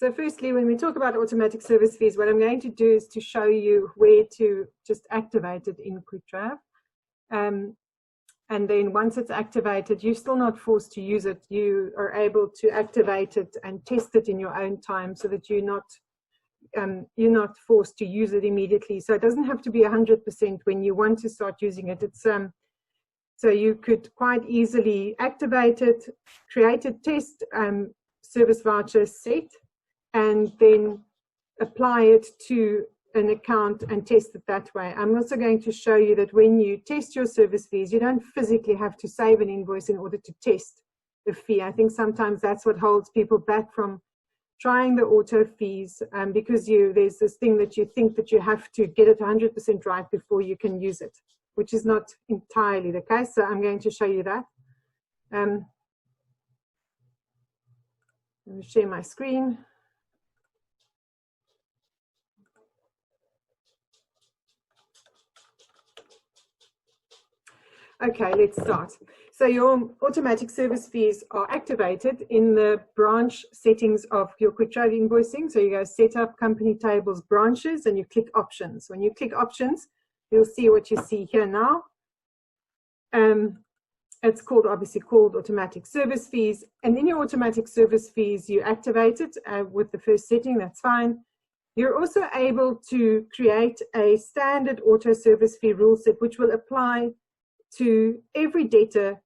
So firstly, when we talk about automatic service fees, what I'm going to do is to show you where to just activate it in QuickDrive. And then once it's activated, you're still not forced to use it. You are able to activate it and test it in your own time so that you're not forced to use it immediately. So it doesn't have to be 100% when you want to start using it. It's so you could quite easily activate it, create a test service voucher set, and then apply it to an account and test it that way. I'm also going to show you that when you test your service fees, you don't physically have to save an invoice in order to test the fee. I think sometimes that's what holds people back from trying the auto fees, because there's this thing that you think that you have to get it 100% right before you can use it, which is not entirely the case. So I'm going to show you that. Let me share my screen. Okay, let's start. So your automatic service fees are activated in the branch settings of your QuickDrive invoicing. So you go set up company tables branches and you click options. When you click options, you'll see what you see here now. It's obviously called automatic service fees. And in your automatic service fees, you activate it with the first setting, that's fine. You're also able to create a standard auto service fee rule set, which will apply to every debtor,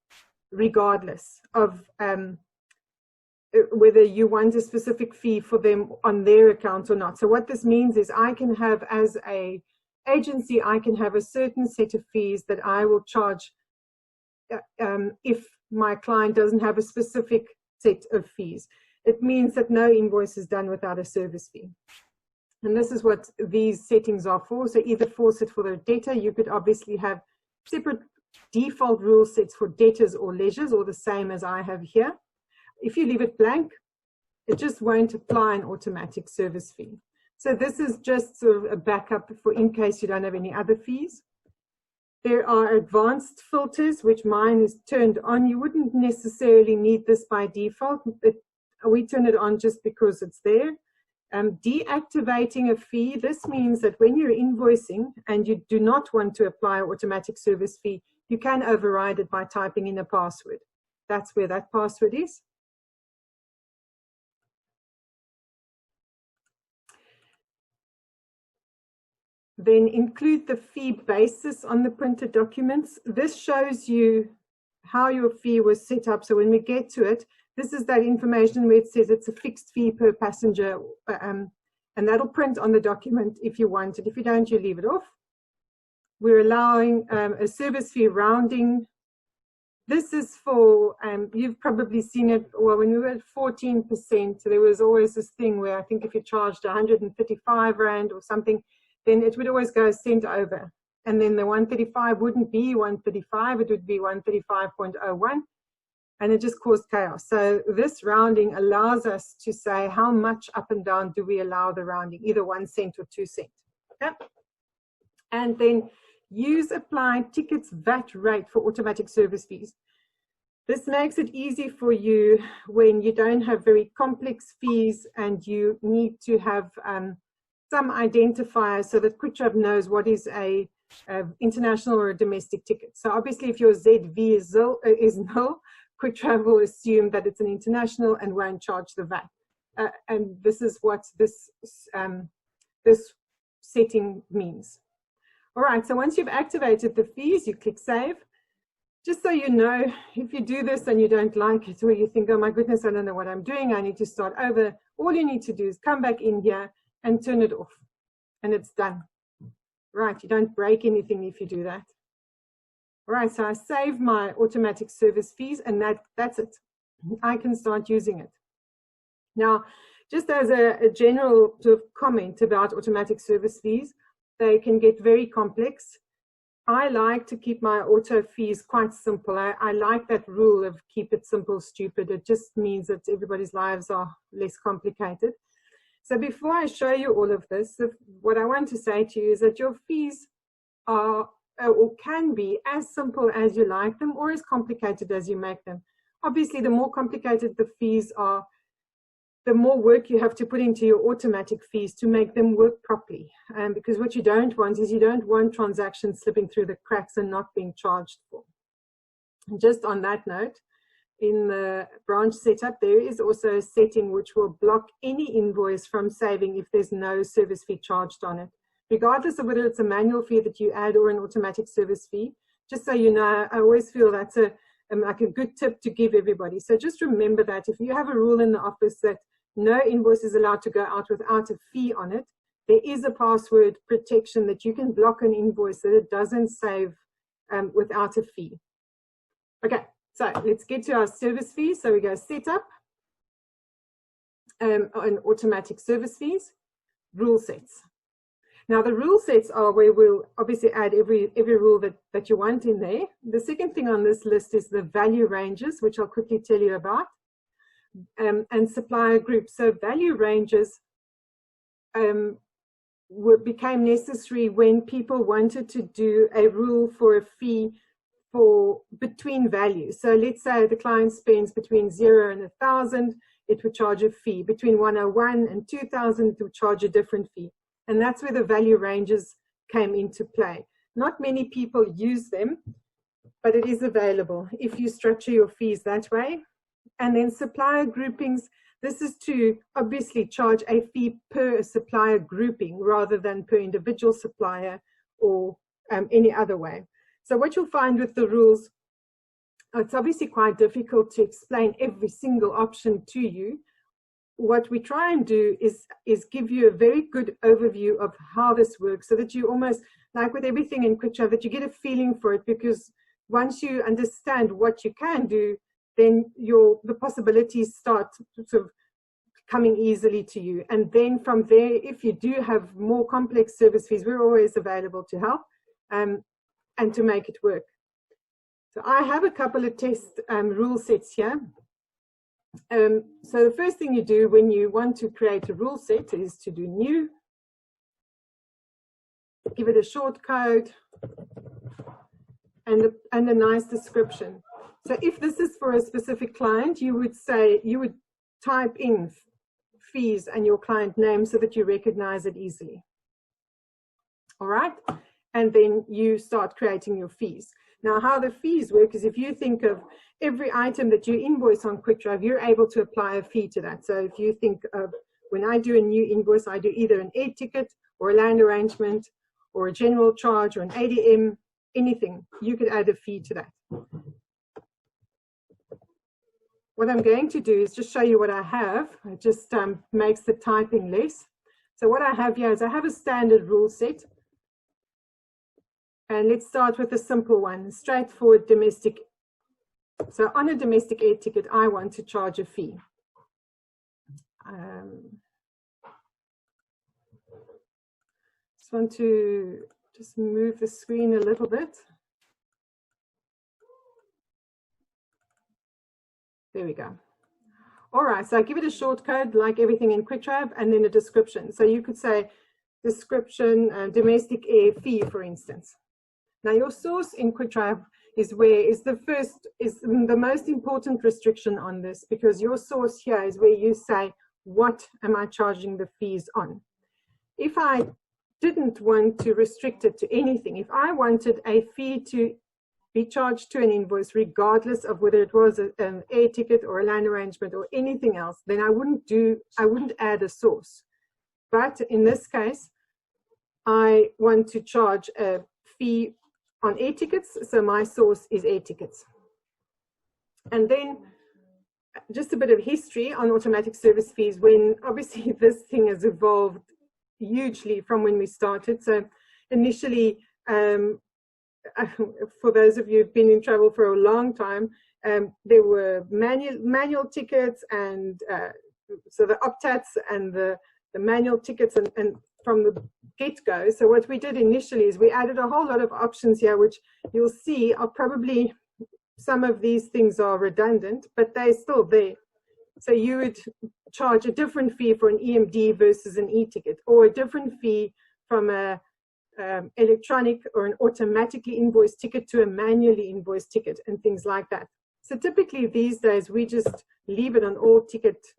regardless of whether you want a specific fee for them on their account or not. So what this means is I can have, as a agency, I can have a certain set of fees that I will charge if my client doesn't have a specific set of fees. It means that no invoice is done without a service fee. And this is what these settings are for. So either force it for the debtor, you could obviously have separate default rule sets for debtors or ledgers, or the same as I have here. If you leave it blank, it just won't apply an automatic service fee. So this is just sort of a backup for in case you don't have any other fees. There are advanced filters, which mine is turned on. You wouldn't necessarily need this by default. We turn it on just because it's there. Deactivating a fee, this means that when you're invoicing and you do not want to apply an automatic service fee, you can override it by typing in a password. That's where that password is. Then include the fee basis on the printed documents. This shows you how your fee was set up. So when we get to it, this is that information where it says it's a fixed fee per passenger, and that'll print on the document if you want it. If you don't, you leave it off. We're allowing a service fee rounding. This is for, you've probably seen it, well, when we were at 14%, there was always this thing where I think if you charged 135 Rand or something, then it would always go a cent over. And then the 135 wouldn't be 135, it would be 135.01. And it just caused chaos. So this rounding allows us to say how much up and down do we allow the rounding, either 1 cent or 2 cents. Okay? And then use applied tickets VAT rate for automatic service fees. This makes it easy for you when you don't have very complex fees and you need to have some identifier so that QuickDrive knows what is a international or a domestic ticket. So obviously if your ZV is null, QuickDrive will assume that it's an international and won't charge the VAT. And this is what this setting means. All right, so once you've activated the fees, you click Save. Just so you know, if you do this and you don't like it, or you think, oh my goodness, I don't know what I'm doing, I need to start over, all you need to do is come back in here and turn it off, and it's done. Right, you don't break anything if you do that. All right, so I save my automatic service fees, and that's it. I can start using it. Now, just as a general sort of comment about automatic service fees, they can get very complex. I like to keep my auto fees quite simple. I like that rule of keep it simple, stupid. It just means that everybody's lives are less complicated. So before I show you all of this, what I want to say to you is that your fees are or can be as simple as you like them or as complicated as you make them. Obviously, the more complicated the fees are, the more work you have to put into your automatic fees to make them work properly. Because what you don't want is you don't want transactions slipping through the cracks and not being charged for. And just on that note, in the branch setup, there is also a setting which will block any invoice from saving if there's no service fee charged on it, regardless of whether it's a manual fee that you add or an automatic service fee. Just so you know, I always feel that's like a good tip to give everybody. So just remember that if you have a rule in the office that no invoice is allowed to go out without a fee on it, there is a password protection that you can block an invoice that it doesn't save without a fee. Okay, so let's get to our service fees. So we go setup, and automatic service fees, rule sets. Now the rule sets are where we'll obviously add every rule that you want in there. The second thing on this list is the value ranges, which I'll quickly tell you about. And supplier groups. So value ranges became necessary when people wanted to do a rule for a fee for between values. So let's say the client spends between 0 and 1,000, it would charge a fee. Between 101 and 2,000, it would charge a different fee. And that's where the value ranges came into play. Not many people use them, but it is available if you structure your fees that way. And then supplier groupings, this is to obviously charge a fee per supplier grouping rather than per individual supplier or any other way. So what you'll find with the rules, it's obviously quite difficult to explain every single option to you. What we try and do is give you a very good overview of how this works so that you almost, like with everything in QuickTrave, that you get a feeling for it, because once you understand what you can do, then the possibilities start sort of coming easily to you. And then from there, if you do have more complex service fees, we're always available to help and to make it work. So I have a couple of test rule sets here. So the first thing you do when you want to create a rule set is to do new, give it a short code and a nice description. So if this is for a specific client, you would type in fees and your client name so that you recognize it easily. All right, and then you start creating your fees. Now, how the fees work is if you think of every item that you invoice on QuickDrive, you're able to apply a fee to that. So if you think of, when I do a new invoice, I do either an air ticket or a land arrangement or a general charge or an ADM, anything, you could add a fee to that. What I'm going to do is just show you what I have. It just makes the typing less. So what I have here is I have a standard rule set. And let's start with a simple one, straightforward domestic. So on a domestic air ticket, I want to charge a fee. Just want to just move the screen a little bit. There we go. All right, so I give it a short code like everything in QuickTrave and then a description. So you could say description, domestic air fee, for instance. Now your source in QuickTrave is the most important restriction on this, because your source here is where you say, what am I charging the fees on? If I didn't want to restrict it to anything, if I wanted a fee to be charged to an invoice regardless of whether it was an air ticket or a land arrangement or anything else, then I wouldn't add a source. But in this case, I want to charge a fee on air tickets, so my source is air tickets. And then just a bit of history on automatic service fees, when obviously this thing has evolved hugely from when we started. So initially, for those of you who've been in travel for a long time, there were manual tickets, and so the optats and the manual tickets, and from the get-go. So what we did initially is we added a whole lot of options here, which you'll see are probably, some of these things are redundant, but they're still there. So you would charge a different fee for an EMD versus an e-ticket, or a different fee from a electronic or an automatically invoiced ticket to a manually invoiced ticket, and things like that. So typically these days we just leave it on all ticket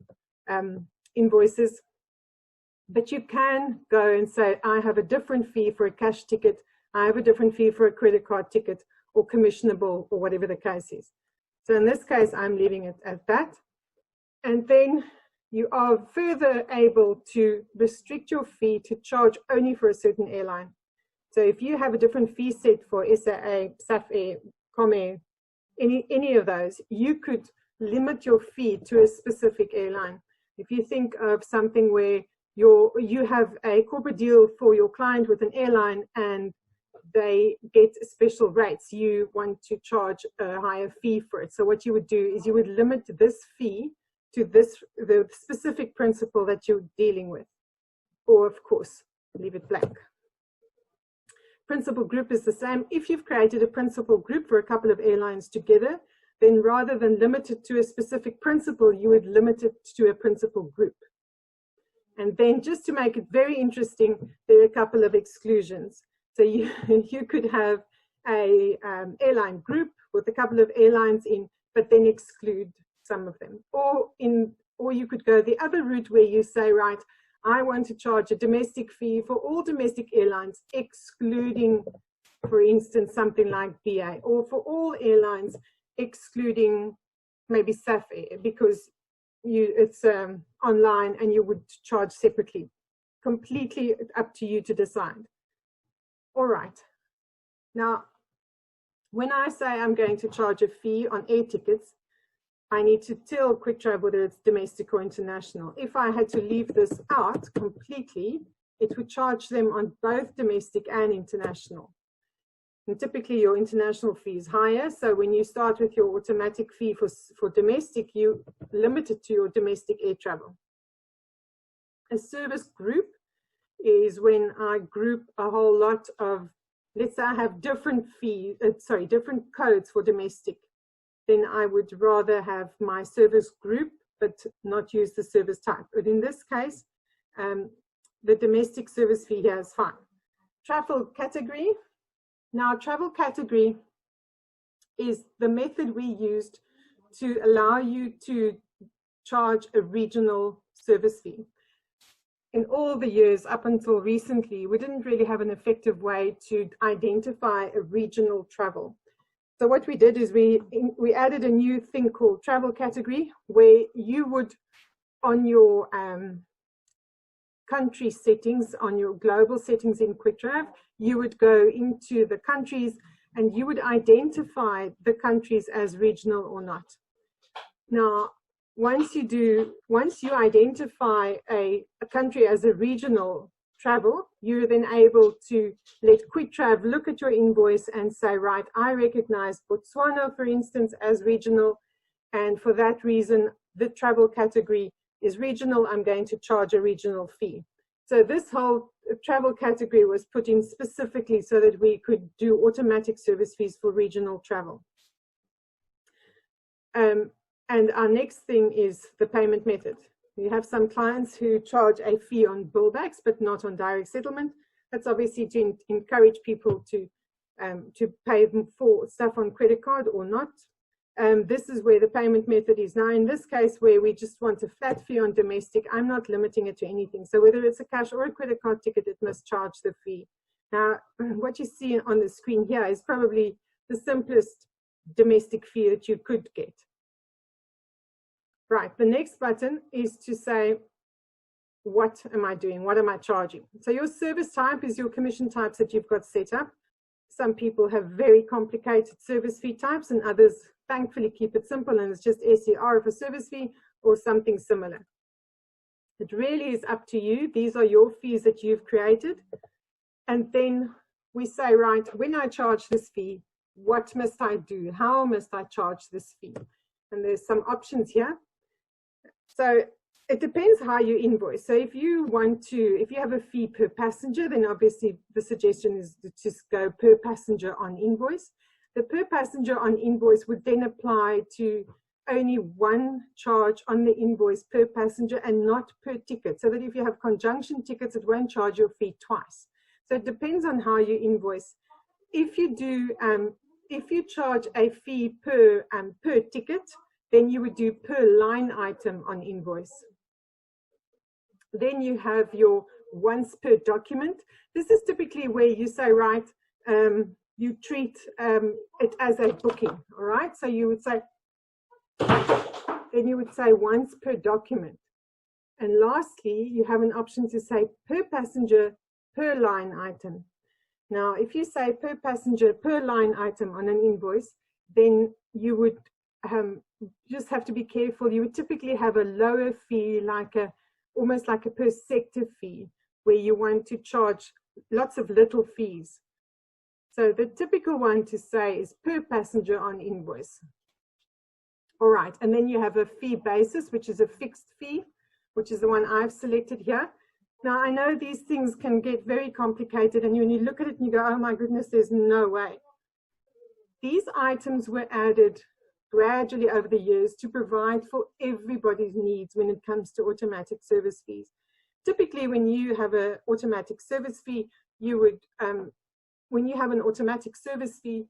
invoices. But you can go and say, I have a different fee for a cash ticket, I have a different fee for a credit card ticket, or commissionable, or whatever the case is. So in this case, I'm leaving it at that. And then you are further able to restrict your fee to charge only for a certain airline. So if you have a different fee set for SAA, SAF, Comair, any of those, you could limit your fee to a specific airline. If you think of something where you have a corporate deal for your client with an airline and they get special rates, you want to charge a higher fee for it. So what you would do is you would limit this fee to the specific principal that you're dealing with, or of course, leave it blank. Principal group is the same. If you've created a principal group for a couple of airlines together, then rather than limit it to a specific principal, you would limit it to a principal group. And then just to make it very interesting, there are a couple of exclusions. So you could have a airline group with a couple of airlines in, but then exclude some of them. Or you could go the other route where you say, right, I want to charge a domestic fee for all domestic airlines, excluding, for instance, something like BA, or for all airlines, excluding maybe SAF Air, because it's online and you would charge separately. Completely up to you to decide. All right. Now, when I say I'm going to charge a fee on air tickets, I need to tell QuickTrade whether it's domestic or international. If I had to leave this out completely, it would charge them on both domestic and international. And typically your international fee is higher. So when you start with your automatic fee for domestic, you limit it to your domestic air travel. A service group is when I group a whole lot of, let's say I have different different codes for domestic. Then I would rather have my service group, but not use the service type. But in this case, the domestic service fee here is fine. Travel category. Now, travel category is the method we used to allow you to charge a regional service fee. In all the years up until recently, we didn't really have an effective way to identify a regional travel. So what we did is we added a new thing called travel category, where you would, on your country settings, on your global settings in QuickTrade, you would go into the countries and you would identify the countries as regional or not. Now, once you identify a country as a regional travel, you're then able to let QuickTrade look at your invoice and say, right, I recognize Botswana, for instance, as regional, and for that reason, the travel category is regional, I'm going to charge a regional fee. So this whole travel category was put in specifically so that we could do automatic service fees for regional travel. And our next thing is the payment method. We have some clients who charge a fee on billbacks, but not on direct settlement. That's obviously to encourage people to pay them for stuff on credit card or not. This is where the payment method is. Now, in this case, where we just want a flat fee on domestic, I'm not limiting it to anything. So whether it's a cash or a credit card ticket, it must charge the fee. Now, what you see on the screen here is probably the simplest domestic fee that you could get. Right, the next button is to say, what am I doing? What am I charging? So your service type is your commission types that you've got set up. Some people have very complicated service fee types and others thankfully keep it simple and it's just SCR for service fee or something similar. It really is up to you. These are your fees that you've created. And then we say, right, when I charge this fee, what must I do? How must I charge this fee? And there's some options here. So it depends how you invoice. So if you have a fee per passenger, then obviously the suggestion is to just go per passenger on invoice. The per passenger on invoice would then apply to only one charge on the invoice per passenger and not per ticket. So that if you have conjunction tickets, it won't charge your fee twice. So it depends on how you invoice. If you charge a fee per ticket, then you would do per line item on invoice. Then you have your once per document. This is typically where you say, right, you treat it as a booking, all right? So you would say, then you would say once per document. And lastly, you have an option to say per passenger, per line item. Now, if you say per passenger, per line item on an invoice, then you would just have to be careful. You would typically have a lower fee, like almost like a per sector fee, where you want to charge lots of little fees. So the typical one to say is per passenger on invoice. All right, and then you have a fee basis, which is a fixed fee, which is the one I've selected here. Now, I know these things can get very complicated, and when you look at it and you go, oh my goodness, there's no way. These items were added gradually over the years to provide for everybody's needs when it comes to automatic service fees. Typically, when you have an automatic service fee, you would, when you have an automatic service fee,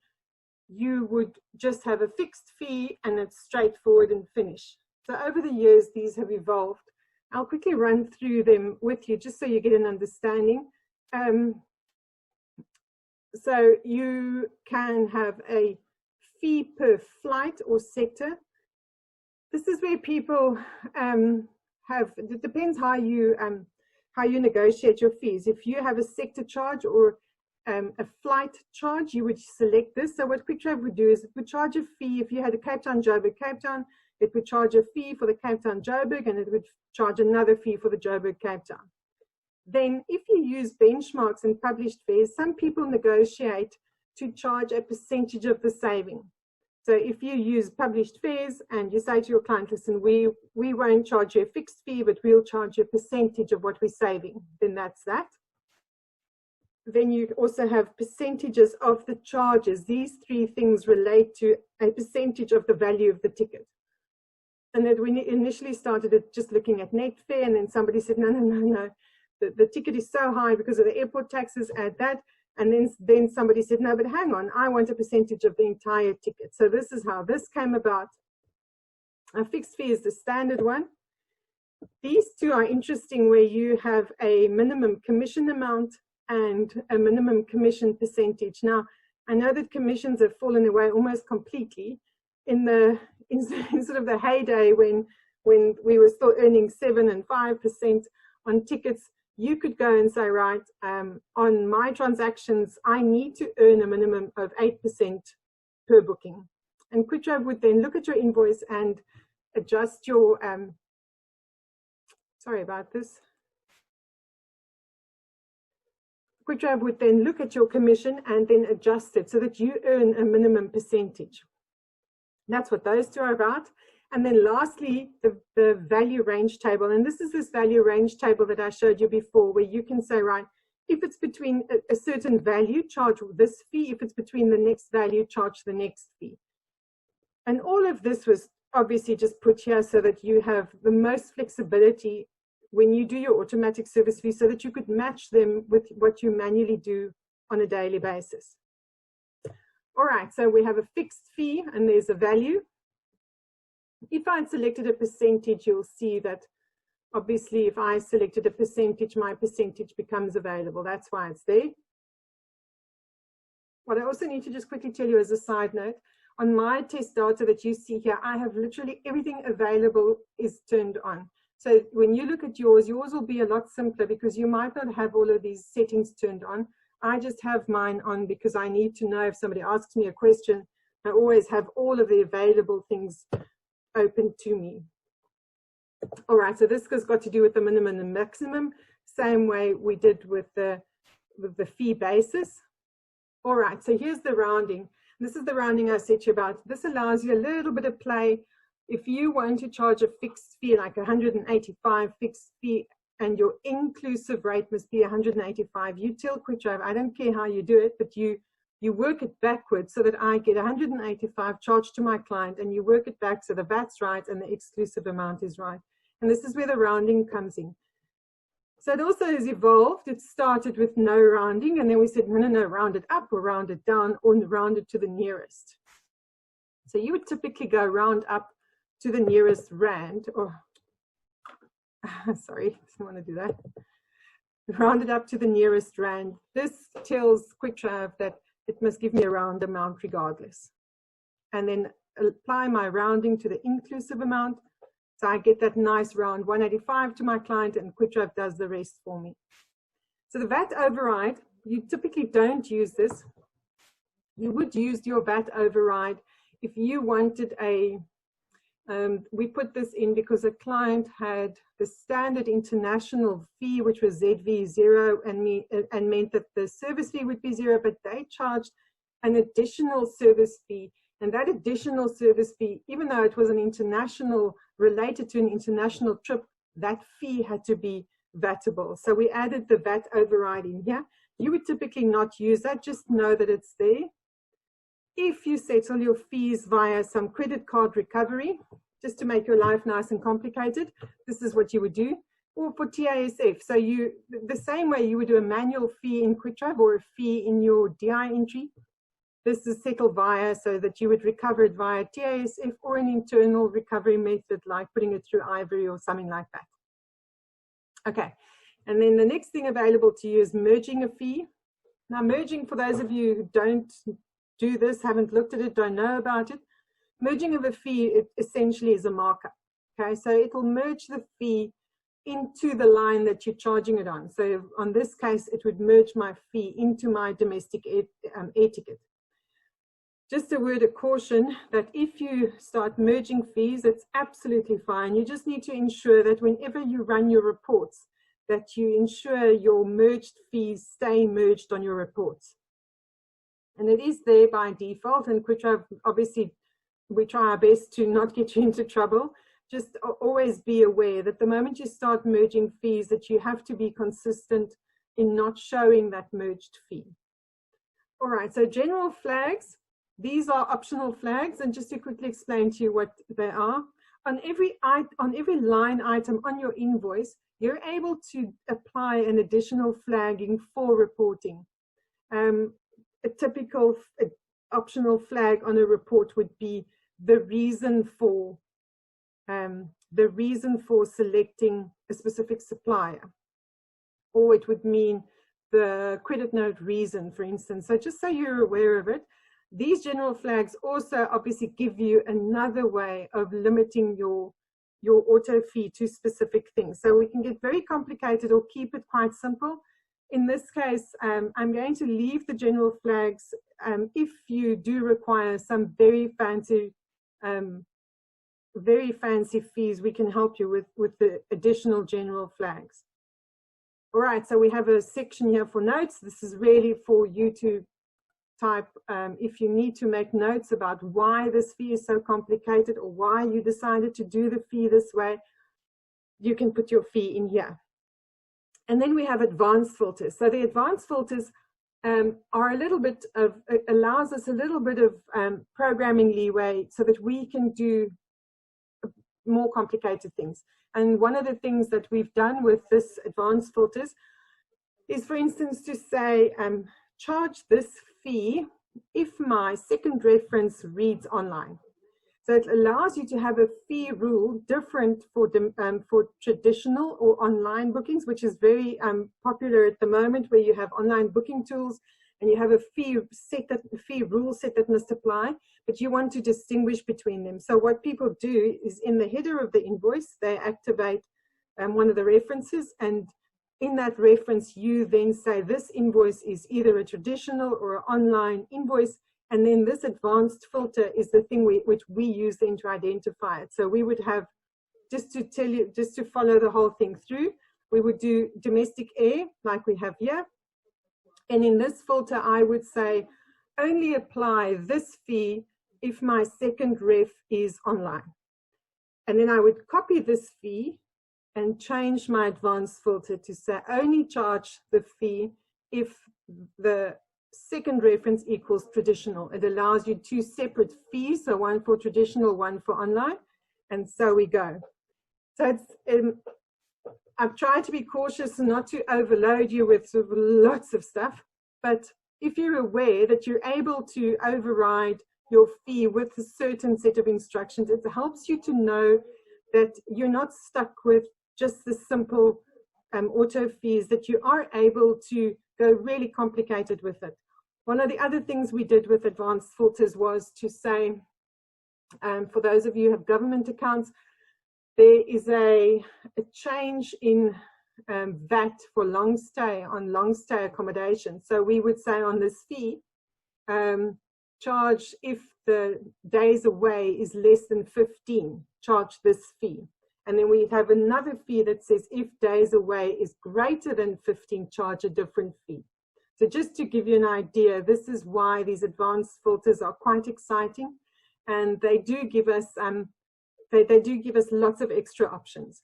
you would just have a fixed fee and it's straightforward and finish. So over the years, these have evolved. I'll quickly run through them with you just so you get an understanding. So you can have a fee per flight or sector. This is where people it depends how you negotiate your fees. If you have a sector charge or a flight charge, you would select this. So what QuickDrive would do is it would charge a fee. If you had a Cape Town, Joburg, Cape Town, it would charge a fee for the Cape Town, Joburg, and it would charge another fee for the Joburg, Cape Town. Then if you use benchmarks and published fares, some people negotiate to charge a percentage of the saving. So if you use published fares and you say to your client, listen, we won't charge you a fixed fee, but we'll charge you a percentage of what we're saving, then that's that. Then you also have percentages of the charges. These three things relate to a percentage of the value of the ticket. And that we initially started at just looking at net fare, and then somebody said, no. The ticket is so high because of the airport taxes, add that. And then somebody said, no, but hang on, I want a percentage of the entire ticket. So this is how this came about. A fixed fee is the standard one. These two are interesting, where you have a minimum commission amount and a minimum commission percentage. Now, I know that commissions have fallen away almost completely in sort of the heyday when we were still earning 7% and 5% on tickets. You could go and say, right, on my transactions, I need to earn a minimum of 8% per booking. And QuickDrive would then look at your invoice and adjust your, sorry about this. QuickDrive would then look at your commission and then adjust it so that you earn a minimum percentage. That's what those two are about. And then lastly, the value range table. And this is this value range table that I showed you before, where you can say, right, if it's between a certain value, charge this fee. If it's between the next value, charge the next fee. And all of this was obviously just put here so that you have the most flexibility when you do your automatic service fee, so that you could match them with what you manually do on a daily basis. All right, so we have a fixed fee and there's a value. If I had selected a percentage, you'll see that obviously if I selected a percentage, my percentage becomes available. That's why it's there. What I also need to just quickly tell you as a side note, on my test data that you see here, I have literally everything available is turned on. So when you look at yours will be a lot simpler because you might not have all of these settings turned on. I just have mine on because I need to know if somebody asks me a question, I always have all of the available things open to me. All right, so this has got to do with the minimum and maximum, same way we did with the fee basis. All right, so here's the rounding. This is the rounding I said to you about. This allows you a little bit of play. If you want to charge a fixed fee, like 185 fixed fee, and your inclusive rate must be 185, you tell QuickDrive, I don't care how you do it, but you work it backwards so that I get 185 charged to my client, and you work it back so the VAT's right and the exclusive amount is right. And this is where the rounding comes in. So it also has evolved. It started with no rounding, and then we said, no, round it up or round it down or round it to the nearest. So you would typically go round up to the nearest rand, or sorry, didn't want to do that. Round it up to the nearest rand. This tells QuickDrive that it must give me a round amount regardless. And then apply my rounding to the inclusive amount. So I get that nice round 185 to my client, and QuickDrive does the rest for me. So the VAT override, you typically don't use this. You would use your VAT override if you wanted a, we put this in because a client had the standard international fee, which was ZV0, and meant that the service fee would be 0, but they charged an additional service fee. And that additional service fee, even though it was an international, related to an international trip, that fee had to be VATable. So we added the VAT override in here. You would typically not use that, just know that it's there. If you settle your fees via some credit card recovery, just to make your life nice and complicated, this is what you would do. Or for TASF, so the same way you would do a manual fee in QuickDrive or a fee in your DI entry, this is settled via, so that you would recover it via TASF or an internal recovery method like putting it through Ivory or something like that. Okay, and then the next thing available to you is merging a fee. Now merging, for those of you who don't do this, haven't looked at it, don't know about it, merging of a fee, it essentially is a markup. Okay, so it will merge the fee into the line that you're charging it on. So on this case, it would merge my fee into my domestic air ticket. Just a word of caution that if you start merging fees, it's absolutely fine. You just need to ensure that whenever you run your reports, that you ensure your merged fees stay merged on your reports. And it is there by default, and QuickDrive, obviously, we try our best to not get you into trouble. Just always be aware that the moment you start merging fees, that you have to be consistent in not showing that merged fee. All right, so general flags. These are optional flags, and just to quickly explain to you what they are. On every line item on your invoice, you're able to apply an additional flagging for reporting. A typical optional flag on a report would be the reason for selecting a specific supplier, or it would mean the credit note reason, for instance. So just so you're aware of it, these general flags also obviously give you another way of limiting your auto fee to specific things. So we can get very complicated or keep it quite simple. In this case, I'm going to leave the general flags. If you do require some very fancy fees, we can help you with the additional general flags. All right, so we have a section here for notes. This is really for you to type, if you need to make notes about why this fee is so complicated or why you decided to do the fee this way, you can put your fee in here. And then we have advanced filters. So the advanced filters are a little bit of, allows us a little bit of programming leeway so that we can do more complicated things. And one of the things that we've done with this advanced filters is, for instance, to say, charge this fee if my second reference reads online. So it allows you to have a fee rule different for traditional or online bookings, which is very popular at the moment, where you have online booking tools and you have a fee rule set that must apply, but you want to distinguish between them. So what people do is, in the header of the invoice, they activate one of the references, and in that reference, you then say this invoice is either a traditional or an online invoice, and then this advanced filter is the thing which we use then to identify it. So we would have, just to tell you, just to follow the whole thing through, we would do domestic air like we have here. And in this filter, I would say only apply this fee if my second ref is online. And then I would copy this fee and change my advanced filter to say only charge the fee if the second reference equals traditional. It allows you two separate fees, so one for traditional, one for online, and so we go. So it's, I've tried to be cautious and not to overload you with sort of lots of stuff, but if you're aware that you're able to override your fee with a certain set of instructions, it helps you to know that you're not stuck with just the simple auto fees, that you are able to go really complicated with it. One of the other things we did with advanced filters was to say, for those of you who have government accounts, there is a change in VAT for long stay accommodation. So we would say on this fee, charge if the days away is less than 15, charge this fee. And then we have another fee that says if days away is greater than 15, charge a different fee. So just to give you an idea, this is why these advanced filters are quite exciting, and they do give us lots of extra options.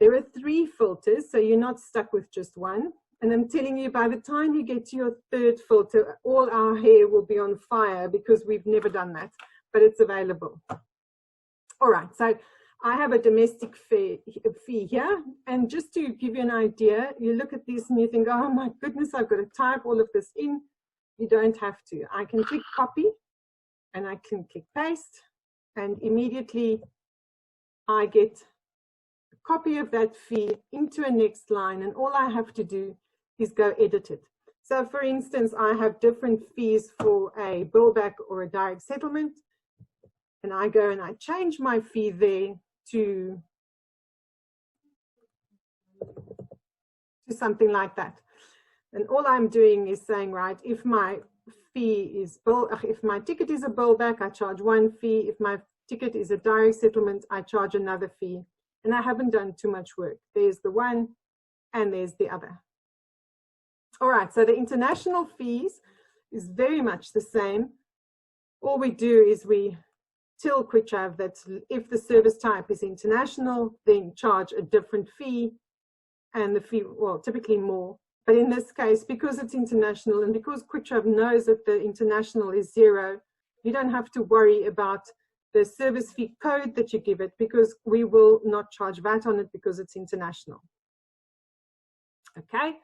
There are 3 filters, so you're not stuck with just one. And I'm telling you, by the time you get to your 3rd filter, all our hair will be on fire because we've never done that, but it's available. All right, so I have a domestic fee here. And just to give you an idea, you look at this and you think, oh my goodness, I've got to type all of this in. You don't have to. I can click copy and I can click paste, and immediately I get a copy of that fee into a next line, and all I have to do is go edit it. So for instance, I have different fees for a billback or a direct settlement, and I go and I change my fee there to something like that. And all I'm doing is saying, right, if my fee is if my ticket is a billback, I charge one fee. If my ticket is a direct settlement, I charge another fee. And I haven't done too much work. There's the one and there's the other. All right, so the international fees is very much the same. All we do is we tell QuickTrav that if the service type is international, then charge a different fee, and the fee, well, typically more. But in this case, because it's international and because QuickTrav knows that the international is 0, you don't have to worry about the service fee code that you give it, because we will not charge VAT on it because it's international. Okay,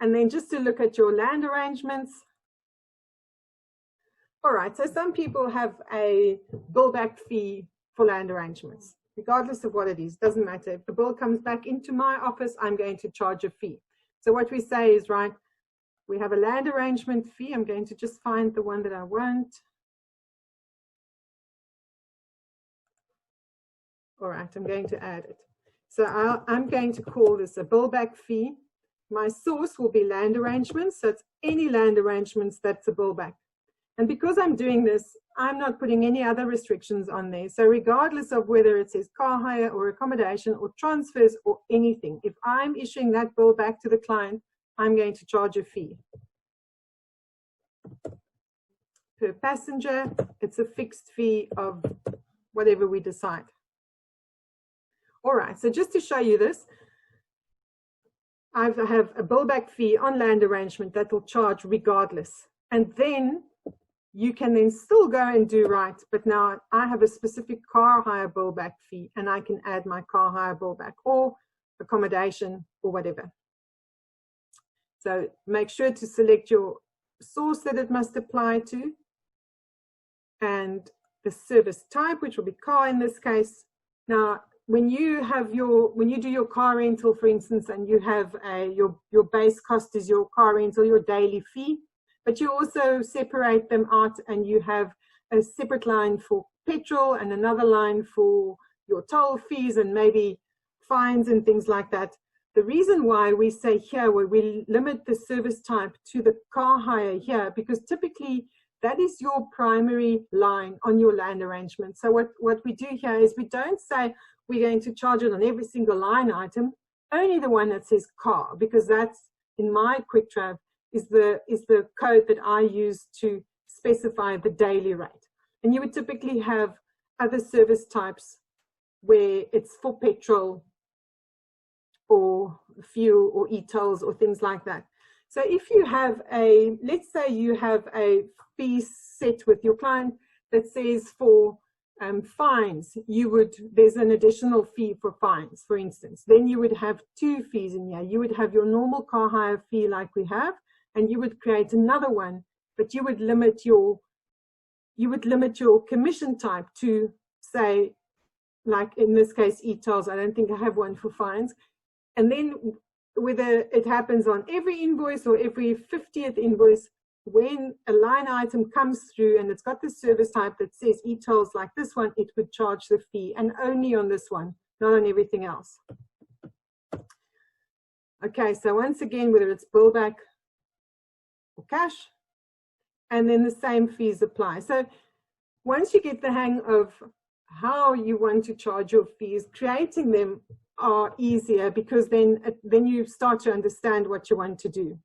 and then just to look at your land arrangements. All right, so some people have a billback fee for land arrangements, regardless of what it is, doesn't matter. If the bill comes back into my office, I'm going to charge a fee. So what we say is, right, we have a land arrangement fee. I'm going to just find the one that I want. All right, I'm going to add it. So I'm going to call this a billback fee. My source will be land arrangements, so it's any land arrangements that's a billback. And because I'm doing this, I'm not putting any other restrictions on there. So regardless of whether it says car hire or accommodation or transfers or anything, if I'm issuing that bill back to the client, I'm going to charge a fee. Per passenger, it's a fixed fee of whatever we decide. All right, so just to show you this, I have a billback fee on land arrangement that will charge regardless. And then you can then still go and do right, but now I have a specific car hire billback fee, and I can add my car hire billback or accommodation or whatever. So make sure to select your source that it must apply to, and the service type, which will be car in this case. Now, when you do your car rental, for instance, and you have your base cost is your car rental, your daily fee, but you also separate them out and you have a separate line for petrol and another line for your toll fees and maybe fines and things like that. The reason why we say here, where we limit the service type to the car hire here, because typically that is your primary line on your land arrangement. So what we do here is we don't say we're going to charge it on every single line item, only the one that says car, because that's in my QuickTrav is the code that I use to specify the daily rate. And you would typically have other service types where it's for petrol or fuel or e-tolls or things like that. So if you have let's say you have a fee set with your client that says for fines, there's an additional fee for fines, for instance. Then you would have 2 fees in here. You would have your normal car hire fee like we have, and you would create another one, but you would limit your commission type to, say, like in this case, e-tolls. I don't think I have one for fines. And then whether it happens on every invoice or every 50th invoice, when a line item comes through and it's got the service type that says e-tolls like this one, it would charge the fee, and only on this one, not on everything else. Okay, so once again, whether it's bill back or cash, and then the same fees apply. So once you get the hang of how you want to charge your fees, creating them are easier, because then you start to understand what you want to do.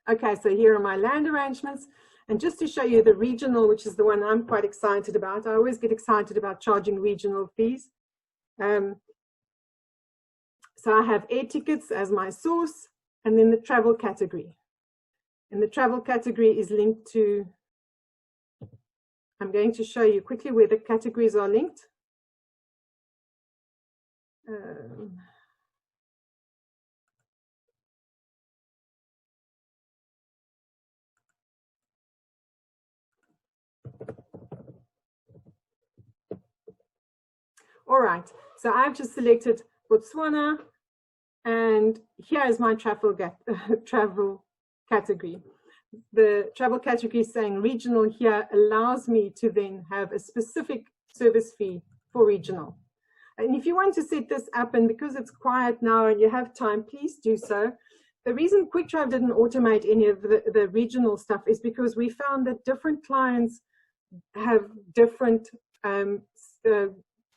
Okay, so here are my land arrangements. And just to show you the regional, which is the one I'm quite excited about. I always get excited about charging regional fees. So I have air tickets as my source, and then the travel category. And the travel category is linked to, I'm going to show you quickly where the categories are linked. All right, so I've just selected Botswana, and here is my travel category. The travel category saying regional here allows me to then have a specific service fee for regional. And if you want to set this up, and because it's quiet now and you have time, please do so. The reason QuickDrive didn't automate any of the regional stuff is because we found that different clients have different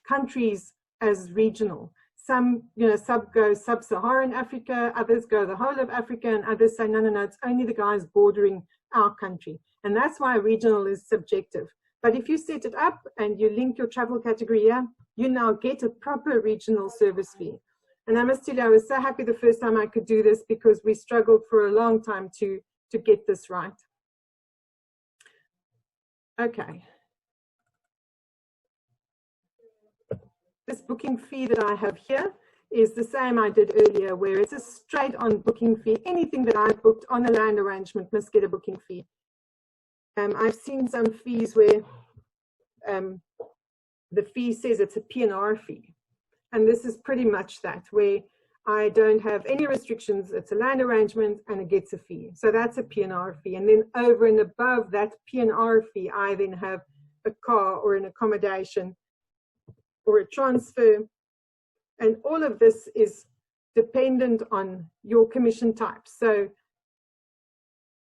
countries as regional. Some, go sub-Saharan Africa, others go the whole of Africa, and others say, no, it's only the guys bordering our country. And that's why regional is subjective. But if you set it up and you link your travel category here, you now get a proper regional service fee. And I must tell you, I was so happy the first time I could do this, because we struggled for a long time to get this right. Okay. This booking fee that I have here is the same I did earlier, where it's a straight on booking fee. Anything that I've booked on a land arrangement must get a booking fee. I've seen some fees where the fee says it's a P&R fee. And this is pretty much that, where I don't have any restrictions. It's a land arrangement and it gets a fee. So that's a P&R fee. And then over and above that P&R fee, I then have a car or an accommodation or a transfer, and all of this is dependent on your commission type. So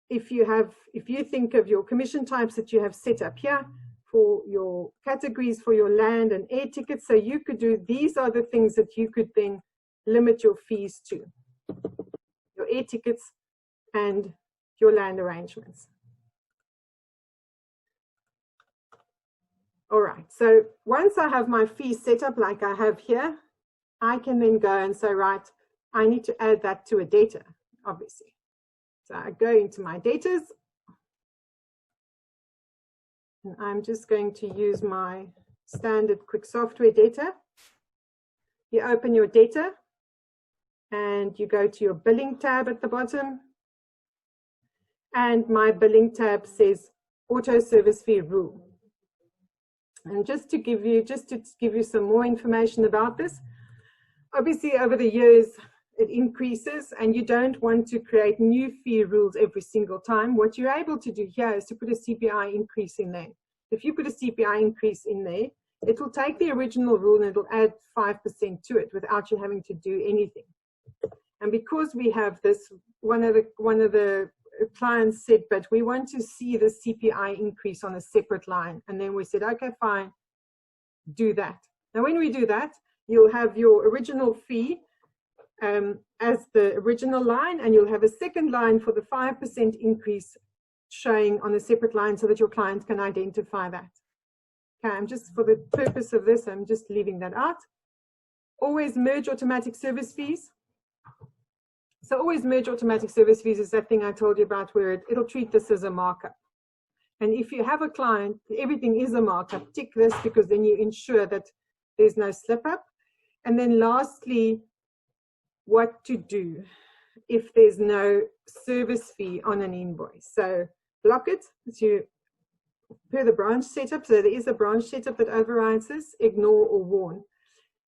if you think of your commission types that you have set up here for your categories for your land and air tickets, so you could do, these are the things that you could then limit your fees to: your air tickets and your land arrangements. All right, so once I have my fee set up like I have here, I can then go and say, right, I need to add that to a data, obviously. So I go into my datas, and I'm just going to use my standard quick software data. You open your data, and you go to your billing tab at the bottom, and my billing tab says auto service fee rule. And just to give you some more information about this, obviously over the years it increases, and you don't want to create new fee rules every single time. What you're able to do here is to put a CPI increase in there. If you put a CPI increase in there, it will take the original rule and it'll add 5% to it without you having to do anything. And because we have this, one of the clients said, but we want to see the CPI increase on a separate line. And then we said, okay, fine, do that. Now, when we do that, you'll have your original fee as the original line, and you'll have a second line for the 5% increase showing on a separate line so that your client can identify that. Okay, I'm just, for the purpose of this, I'm just leaving that out. Always merge automatic service fees. So always merge automatic service fees is that thing I told you about, where it'll treat this as a markup. And if you have a client, everything is a markup, tick this, because then you ensure that there's no slip up. And then lastly, what to do if there's no service fee on an invoice. So block it. So per the branch setup. So there is a branch setup that overrides this, ignore or warn.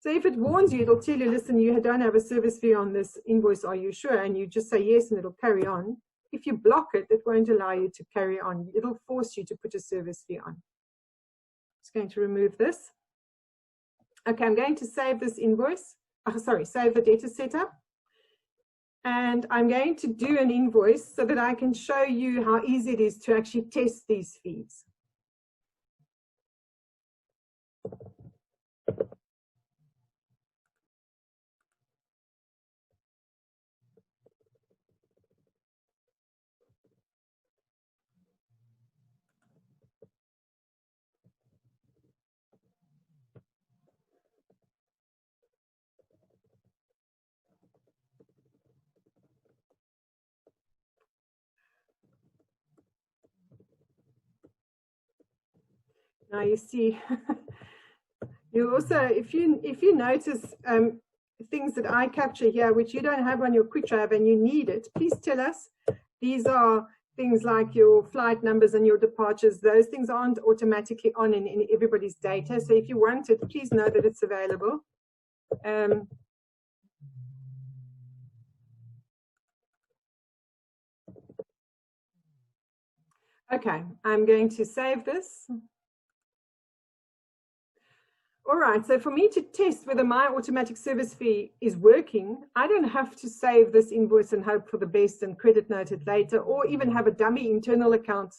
So if it warns you, it'll tell you, listen, you don't have a service fee on this invoice, are you sure? And you just say yes, and it'll carry on. If you block it, it won't allow you to carry on. It'll force you to put a service fee on. Just going to remove this. Okay, I'm going to save this invoice. Save the data setup. And I'm going to do an invoice so that I can show you how easy it is to actually test these fees. Now you see, you also, if you notice things that I capture here, which you don't have on your quick drive and you need it, please tell us. These are things like your flight numbers and your departures. Those things aren't automatically on in everybody's data. So if you want it, please know that it's available. Okay, I'm going to save this. All right, so for me to test whether my automatic service fee is working, I don't have to save this invoice and hope for the best and credit note it later, or even have a dummy internal account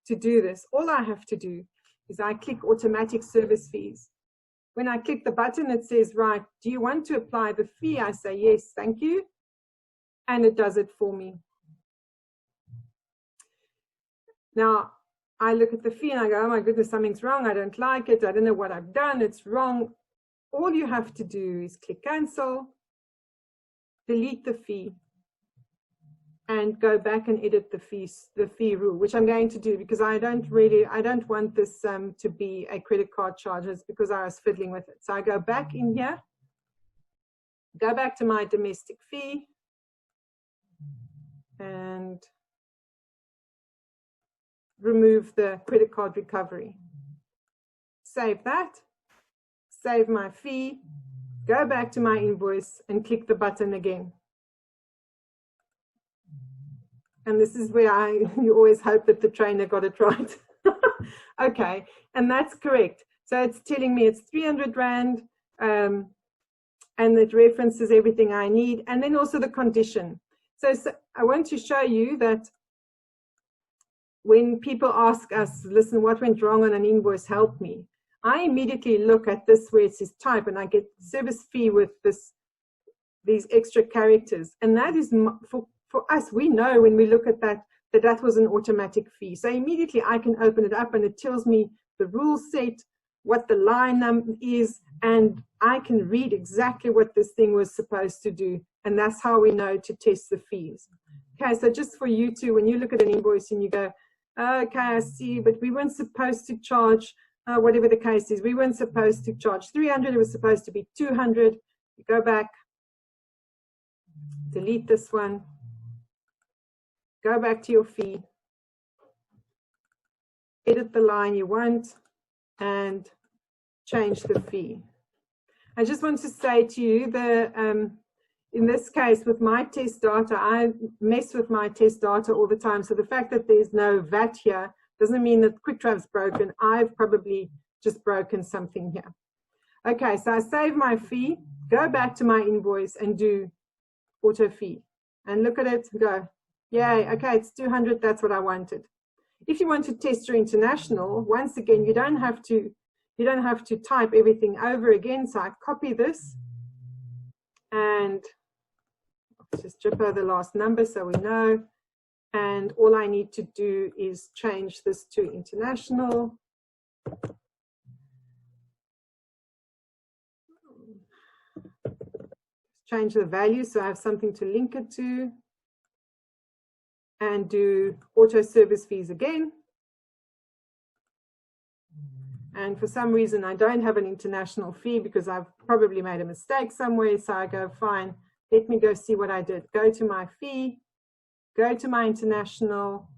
to do this. All I have to do is I click automatic service fees. When I click the button, it says, right, do you want to apply the fee? I say, yes, thank you. And it does it for me. Now, I look at the fee and I go, oh my goodness, something's wrong. I don't like it. I don't know what I've done. It's wrong. All you have to do is click cancel, delete the fee, and go back and edit the fee rule, which I'm going to do because I don't want this to be a credit card charge. It's because I was fiddling with it. So I go back in here, go back to my domestic fee, and remove the credit card recovery. Save that, save my fee, go back to my invoice and click the button again. And this is where you always hope that the trainer got it right. Okay, and that's correct. So it's telling me it's 300 Rand, and it references everything I need, and then also the condition. So I want to show you that when people ask us, listen, what went wrong on an invoice, help me, I immediately look at this where it says type, and I get service fee with these extra characters. And that is, for us, we know when we look at that was an automatic fee. So immediately I can open it up and it tells me the rule set, what the line number is, and I can read exactly what this thing was supposed to do. And that's how we know to test the fees. Okay, so just for you two, when you look at an invoice and you go, okay, I see, but we weren't supposed to charge, whatever the case is, we weren't supposed to charge 300, it was supposed to be 200. You go back, delete this one, go back to your fee, edit the line you want, and change the fee. I just want to say to you, in this case, with my test data, I mess with my test data all the time. So the fact that there's no VAT here doesn't mean that QuickDrive's broken. I've probably just broken something here. Okay, so I save my fee, go back to my invoice and do auto fee. And look at it, go, yay, okay, it's 200, that's what I wanted. If you want to test your international, once again, you don't have to type everything over again. So I copy this and just strip out the last number so we know. And all I need to do is change this to international. Change the value so I have something to link it to. And do auto service fees again. And for some reason, I don't have an international fee because I've probably made a mistake somewhere. So I go, fine, let me go see what I did. Go to my fee, go to my international,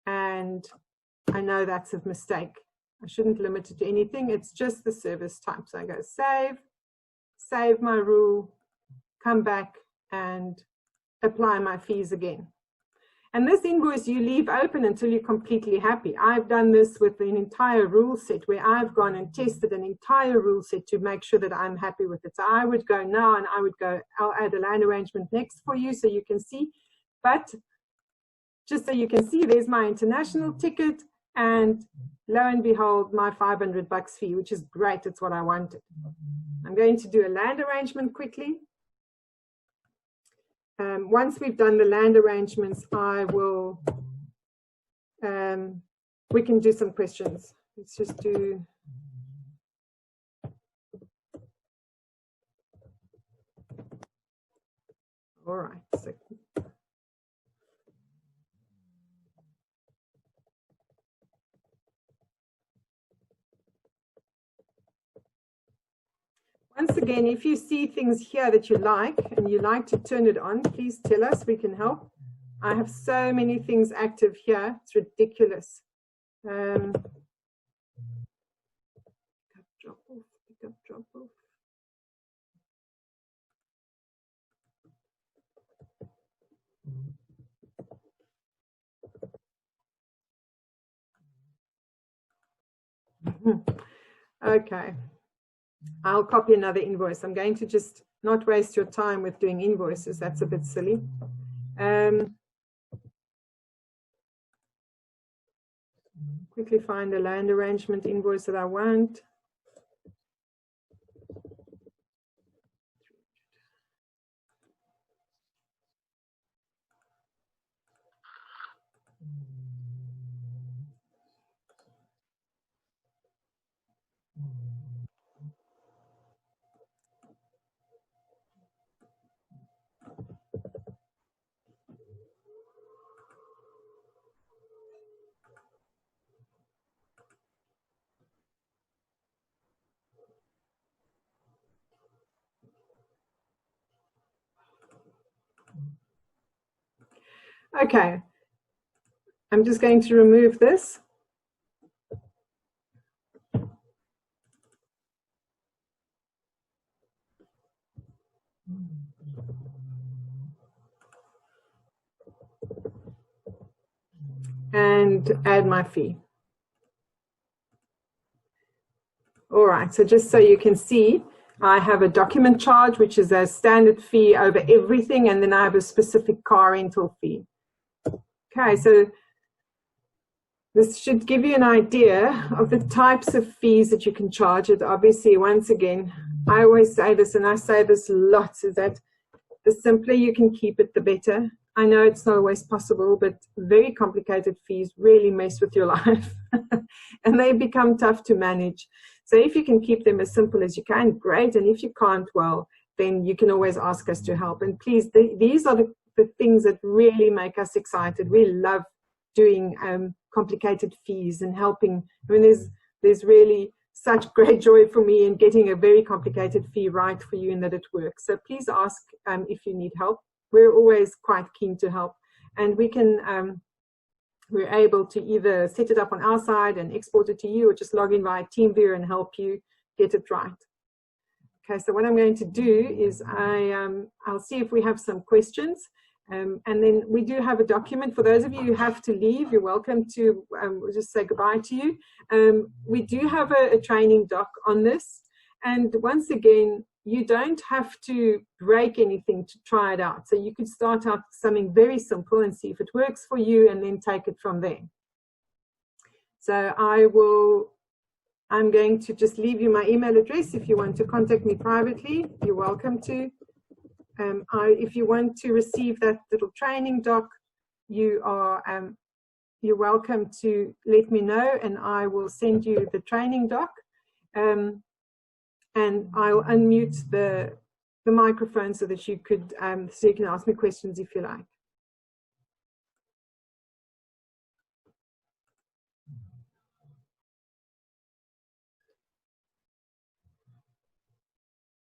and I know that's a mistake. I shouldn't limit it to anything. It's just the service type. So I go save my rule, come back and apply my fees again. And this invoice you leave open until you're completely happy. I've done this with an entire rule set where I've gone and tested an entire rule set to make sure that I'm happy with it. So I would go now and I would go, I'll add a land arrangement next for you so you can see. But just so you can see, there's my international ticket and lo and behold, my $500 fee, which is great. It's what I wanted. I'm going to do a land arrangement quickly. Once we've done the land arrangements, I will, we can do some questions. Let's just do, all right. So, once again, if you see things here that you like and you like to turn it on, please tell us, we can help. I have so many things active here, it's ridiculous. Pick up, drop off, pick up, drop off. Okay. I'll copy another invoice. I'm going to just not waste your time with doing invoices. That's a bit silly. Quickly find a land arrangement invoice that I want. Okay, I'm just going to remove this. And add my fee. All right, so just so you can see, I have a document charge, which is a standard fee over everything, and then I have a specific car rental fee. Okay, so this should give you an idea of the types of fees that you can charge. It obviously, once again, I always say this, and I say this lots, is that the simpler you can keep it, the better. I know it's not always possible, but very complicated fees really mess with your life and they become tough to manage. So if you can keep them as simple as you can, great. And if you can't, well, then you can always ask us to help. And please, these are the things that really make us excited. We love doing complicated fees and helping. I mean, there's really such great joy for me in getting a very complicated fee right for you and that it works. So please ask if you need help. We're always quite keen to help, and we can, we're able to either set it up on our side and export it to you, or just log in via TeamViewer and help you get it right. Okay, so what I'm going to do is I'll see if we have some questions, and then we do have a document. For those of you who have to leave, you're welcome to we'll just say goodbye to you. We do have a training doc on this, and once again, you don't have to break anything to try it out. So you could start out something very simple and see if it works for you, and then take it from there. So I'm going to just leave you my email address. If you want to contact me privately, you're welcome to. If you want to receive that little training doc, you're welcome to let me know, and I will send you the training doc. And I'll unmute the microphone so that you could so you can ask me questions if you like.